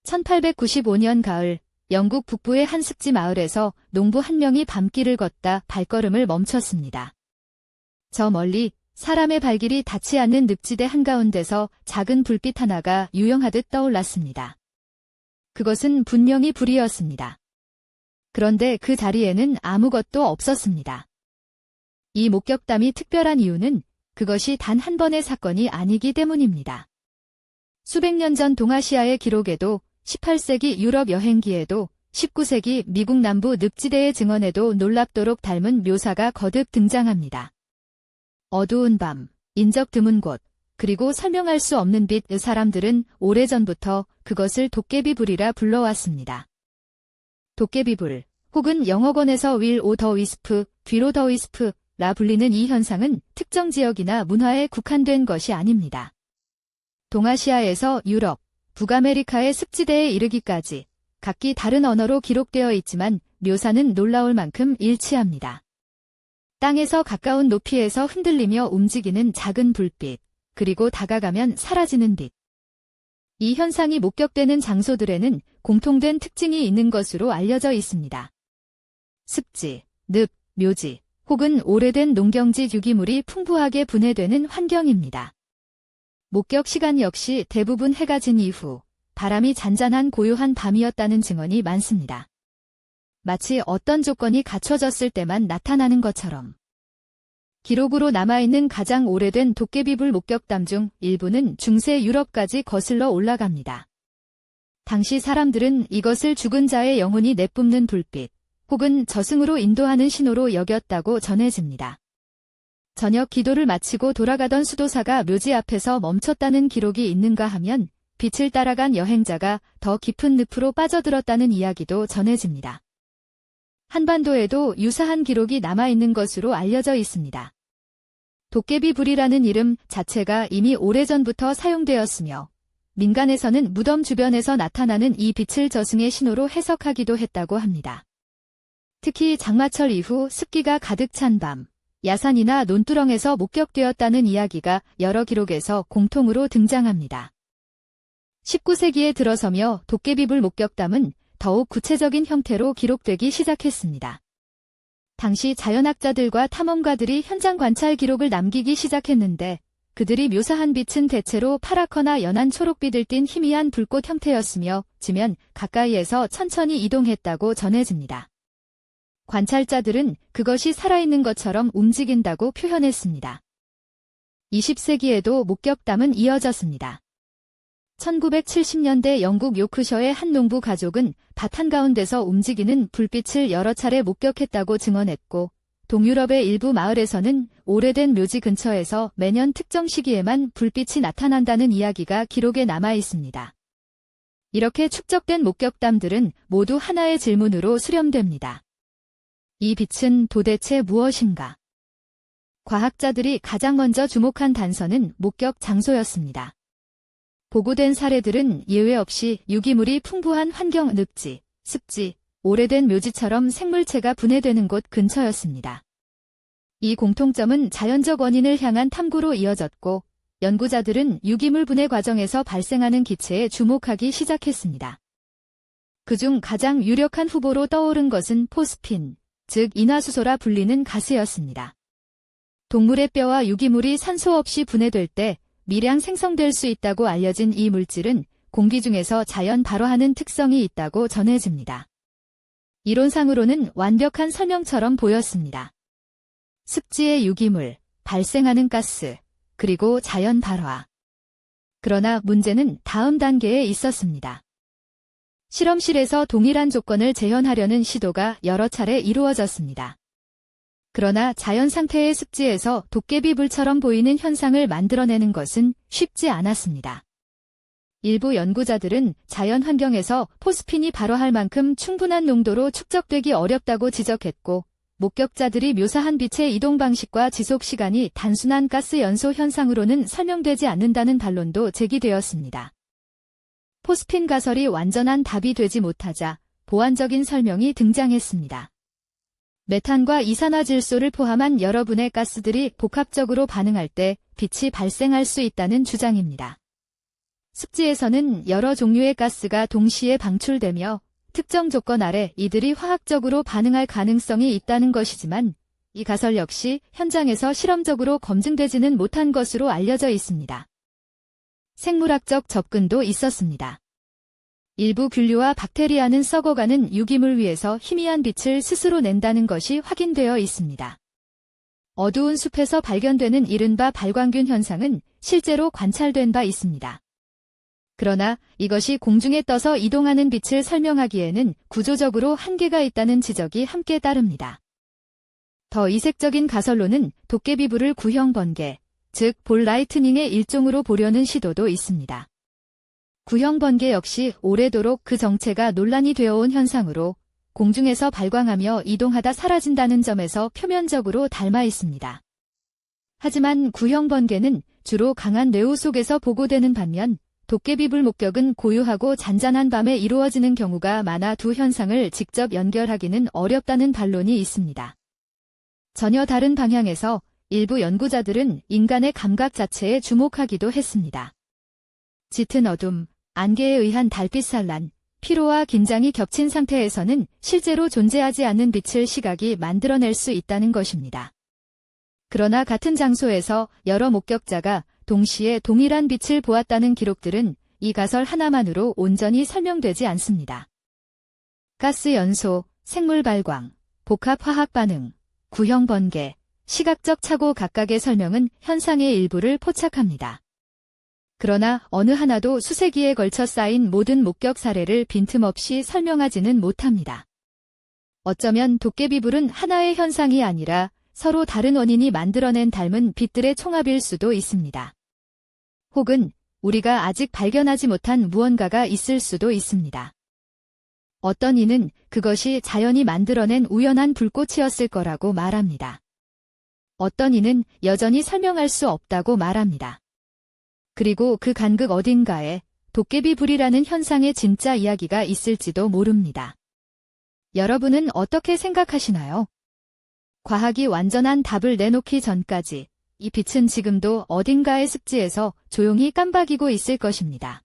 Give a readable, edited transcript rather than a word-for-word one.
1895년 가을, 영국 북부의 한 습지 마을에서 농부 한 명이 밤길을 걷다 발걸음을 멈췄습니다. 저 멀리 사람의 발길이 닿지 않는 늪지대 한가운데서 작은 불빛 하나가 유영하듯 떠올랐습니다. 그것은 분명히 불이었습니다. 그런데 그 자리에는 아무것도 없었습니다. 이 목격담이 특별한 이유는 그것이 단 한 번의 사건이 아니기 때문입니다. 수백 년 전 동아시아의 기록에도 18세기 유럽 여행기에도 19세기 미국 남부 늪지대의 증언에도 놀랍도록 닮은 묘사가 거듭 등장합니다. 어두운 밤, 인적 드문 곳, 그리고 설명할 수 없는 빛. 사람들은 오래전부터 그것을 도깨비불이라 불러왔습니다. 도깨비불, 혹은 영어권에서 윌 오 더 위스프, 뒤로 더 위스프라 불리는 이 현상은 특정 지역이나 문화에 국한된 것이 아닙니다. 동아시아에서 유럽, 북아메리카의 습지대에 이르기까지 각기 다른 언어로 기록되어 있지만 묘사는 놀라울 만큼 일치합니다. 땅에서 가까운 높이에서 흔들리며 움직이는 작은 불빛, 그리고 다가가면 사라지는 빛. 이 현상이 목격되는 장소들에는 공통된 특징이 있는 것으로 알려져 있습니다. 습지, 늪, 묘지, 혹은 오래된 농경지 유기물이 풍부하게 분해되는 환경입니다. 목격 시간 역시 대부분 해가 진 이후 바람이 잔잔한 고요한 밤이었다는 증언이 많습니다. 마치 어떤 조건이 갖춰졌을 때만 나타나는 것처럼. 기록으로 남아있는 가장 오래된 도깨비불 목격담 중 일부는 중세 유럽까지 거슬러 올라갑니다. 당시 사람들은 이것을 죽은 자의 영혼이 내뿜는 불빛, 혹은 저승으로 인도하는 신호로 여겼다고 전해집니다. 저녁 기도를 마치고 돌아가던 수도사가 묘지 앞에서 멈췄다는 기록이 있는가 하면 빛을 따라간 여행자가 더 깊은 늪으로 빠져들었다는 이야기도 전해집니다. 한반도에도 유사한 기록이 남아있는 것으로 알려져 있습니다. 도깨비불이라는 이름 자체가 이미 오래전부터 사용되었으며 민간에서는 무덤 주변에서 나타나는 이 빛을 저승의 신호로 해석하기도 했다고 합니다. 특히 장마철 이후 습기가 가득 찬 밤, 야산이나 논두렁에서 목격되었다는 이야기가 여러 기록에서 공통으로 등장합니다. 19세기에 들어서며 도깨비불 목격담은 더욱 구체적인 형태로 기록되기 시작했습니다. 당시 자연학자들과 탐험가들이 현장 관찰 기록을 남기기 시작했는데 그들이 묘사한 빛은 대체로 파랗거나 연한 초록빛을 띤 희미한 불꽃 형태였으며 지면 가까이에서 천천히 이동했다고 전해집니다. 관찰자들은 그것이 살아있는 것처럼 움직인다고 표현했습니다. 20세기에도 목격담은 이어졌습니다. 1970년대 영국 요크셔의 한 농부 가족은 밭 한가운데서 움직이는 불빛을 여러 차례 목격했다고 증언했고 동유럽의 일부 마을에서는 오래된 묘지 근처에서 매년 특정 시기에만 불빛이 나타난다는 이야기가 기록에 남아 있습니다. 이렇게 축적된 목격담들은 모두 하나의 질문으로 수렴됩니다. 이 빛은 도대체 무엇인가? 과학자들이 가장 먼저 주목한 단서는 목격 장소였습니다. 보고된 사례들은 예외 없이 유기물이 풍부한 환경 늪지, 습지, 오래된 묘지처럼 생물체가 분해되는 곳 근처였습니다. 이 공통점은 자연적 원인을 향한 탐구로 이어졌고 연구자들은 유기물 분해 과정에서 발생하는 기체에 주목하기 시작했습니다. 그중 가장 유력한 후보로 떠오른 것은 포스핀, 즉 인화수소라 불리는 가스였습니다. 동물의 뼈와 유기물이 산소 없이 분해될 때 미량 생성될 수 있다고 알려진 이 물질은 공기 중에서 자연 발화하는 특성이 있다고 전해집니다. 이론상으로는 완벽한 설명처럼 보였습니다. 습지의 유기물, 발생하는 가스, 그리고 자연 발화. 그러나 문제는 다음 단계에 있었습니다. 실험실에서 동일한 조건을 재현하려는 시도가 여러 차례 이루어졌습니다. 그러나 자연 상태의 습지에서 도깨비불처럼 보이는 현상을 만들어내는 것은 쉽지 않았습니다. 일부 연구자들은 자연 환경에서 포스핀이 발화할 만큼 충분한 농도로 축적되기 어렵다고 지적했고, 목격자들이 묘사한 빛의 이동 방식과 지속 시간이 단순한 가스 연소 현상으로는 설명되지 않는다는 반론도 제기되었습니다. 포스핀 가설이 완전한 답이 되지 못하자 보완적인 설명이 등장했습니다. 메탄과 이산화질소를 포함한 여러 분의 가스들이 복합적으로 반응할 때 빛이 발생할 수 있다는 주장입니다. 습지에서는 여러 종류의 가스가 동시에 방출되며 특정 조건 아래 이들이 화학적으로 반응할 가능성이 있다는 것이지만 이 가설 역시 현장에서 실험적으로 검증되지는 못한 것으로 알려져 있습니다. 생물학적 접근도 있었습니다. 일부 균류와 박테리아는 썩어가는 유기물 위에서 희미한 빛을 스스로 낸다는 것이 확인되어 있습니다. 어두운 숲에서 발견되는 이른바 발광균 현상은 실제로 관찰된 바 있습니다. 그러나 이것이 공중에 떠서 이동하는 빛을 설명하기에는 구조적으로 한계가 있다는 지적이 함께 따릅니다. 더 이색적인 가설로는 도깨비불을 구형 번개, 즉 볼 라이트닝의 일종으로 보려는 시도도 있습니다. 구형 번개 역시 오래도록 그 정체가 논란이 되어온 현상으로 공중에서 발광하며 이동하다 사라진다는 점에서 표면적으로 닮아 있습니다. 하지만 구형 번개는 주로 강한 뇌우 속에서 보고되는 반면 도깨비불 목격은 고요하고 잔잔한 밤에 이루어지는 경우가 많아 두 현상을 직접 연결하기는 어렵다는 반론이 있습니다. 전혀 다른 방향에서 일부 연구자들은 인간의 감각 자체에 주목하기도 했습니다. 짙은 어둠, 안개에 의한 달빛 산란, 피로와 긴장이 겹친 상태에서는 실제로 존재하지 않는 빛을 시각이 만들어낼 수 있다는 것입니다. 그러나 같은 장소에서 여러 목격자가 동시에 동일한 빛을 보았다는 기록들은 이 가설 하나만으로 온전히 설명되지 않습니다. 가스 연소, 생물 발광, 복합 화학 반응, 구형 번개, 시각적 착오 각각의 설명은 현상의 일부를 포착합니다. 그러나 어느 하나도 수세기에 걸쳐 쌓인 모든 목격 사례를 빈틈없이 설명하지는 못합니다. 어쩌면 도깨비불은 하나의 현상이 아니라 서로 다른 원인이 만들어낸 닮은 빛들의 총합일 수도 있습니다. 혹은 우리가 아직 발견하지 못한 무언가가 있을 수도 있습니다. 어떤 이는 그것이 자연이 만들어낸 우연한 불꽃이었을 거라고 말합니다. 어떤 이는 여전히 설명할 수 없다고 말합니다. 그리고 그 간극 어딘가에 도깨비불이라는 현상의 진짜 이야기가 있을지도 모릅니다. 여러분은 어떻게 생각하시나요? 과학이 완전한 답을 내놓기 전까지 이 빛은 지금도 어딘가의 습지에서 조용히 깜박이고 있을 것입니다.